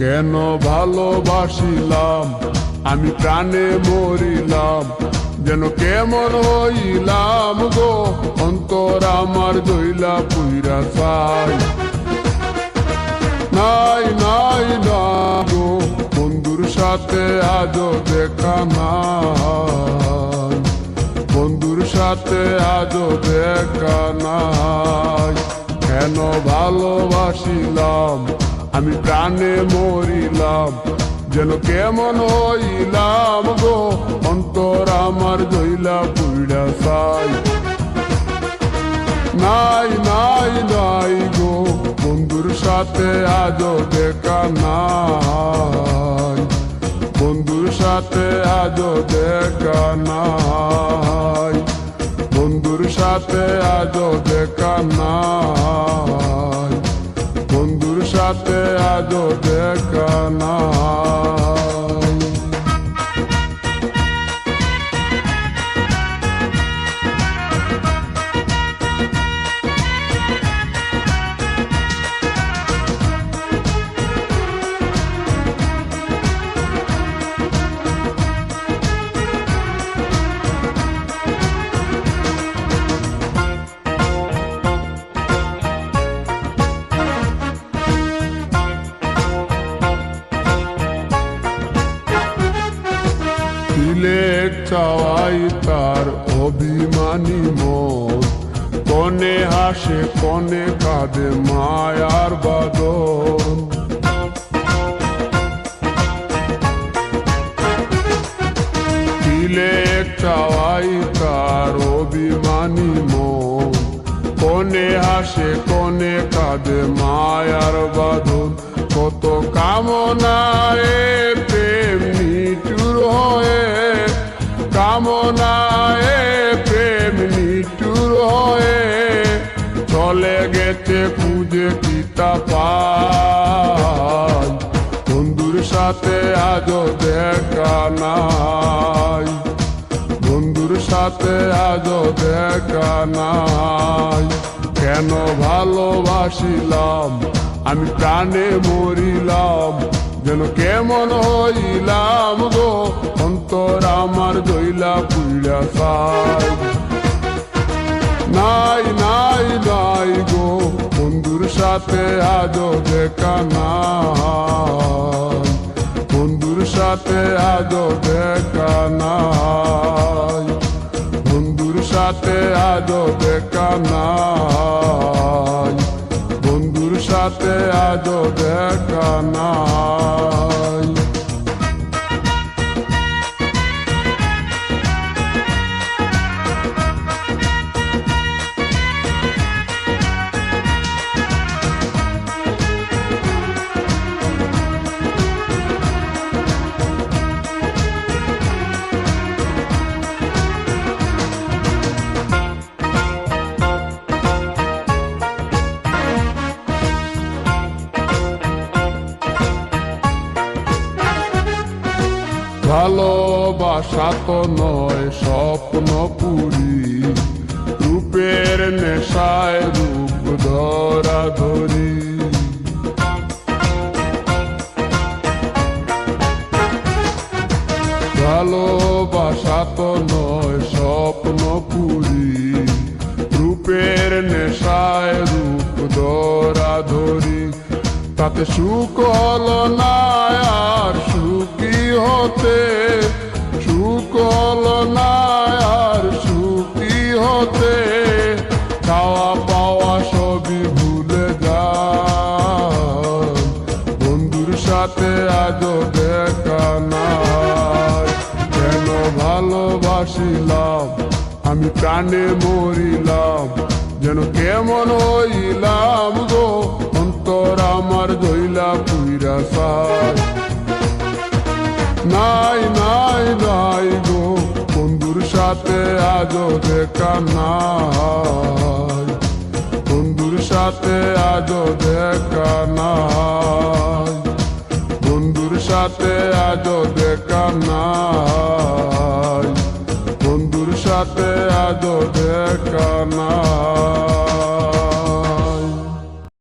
কেন ভালোবাসিলাম আমি প্রাণে মরিলাম, যেন কেমন হইলাম গো, অন্তর আমার দইলা পুইরা চাই। নাই নাই না গো, বন্ধুর সাথে আজও দেখা নাই, বন্ধুর সাথে আজও দেখা নাই। কেন ভালোবাসিলাম আমি প্রাণে মরিলাম, যেন কেমন হইলাম গো, অন্তর আমার দইলা পুইরা চাই। নাই নাই নাই গো, বন্ধুর সাথে আজও দেখা নাই, বন্ধুর সাথে আজও দেখা নাই, বন্ধুর সাথে আজও দেখা নাই, বন্ধুর সাথে আজও দেখা নাই। তিলেক চাওয়াই তার অভিমানী মন, কনে হাসে কনে কাঁদে মায়ার বাদন। তিলেক চাওয়াই তার অভিমানী মন, কনে হাসে কনে কাঁদে মায়ার বাদন। কত কামনায় প্রেম নিঠুর হয়ে, কামনায় প্রেম নিঠুর হয়ে, চলে গেছে খুঁজে কিতা পাই, বন্ধুর সাথে আজও দেখা নাই, বন্ধুর সাথে আজও দেখা নাই। কেন ভালোবাসিলাম আমি প্রাণে মরিলাম, যেন কেমন হইলাম গো, অন্তর আমার দইলা পুইরা চাই। নাই নাই নাই গো, বন্ধুর সাথে আজও দেখা নাই, বন্ধুর সাথে আজও দেখা নাই, বন্ধুর সাথে আজও দেখা নাই, বন্ধুর সাথে আজও দেখা নাই। ভালোবাসা তো নয় স্বপ্ন পুরি, রূপের নেশায় রূপ ধরা ধরি। ভালোবাসা তো নয় স্বপ্ন পুরি, রূপের নেশায় রূপ ধরা ধরি। তাতে সুখ হলো না আর সুখী হতে, সুখ হলো না আর সুখী হতে, খাওয়া পাওয়া সবই ভুলে যায়, বন্ধুর সাথে আজও দেখা নাই। কেন ভালোবাসিলাম আমি প্রাণে মরিলাম, যেন কেমন হইলাম গো, অন্তর আমার দইলা পুইরা চাই। নাই নাই নাই গো, বন্ধুর সাথে আজও দেখা নাই, বন্ধুর সাথে আজও দেখা নাই, বন্ধুর সাথে আজও দেখা নাই, বন্ধুর সাথে আজও দেখা নাই।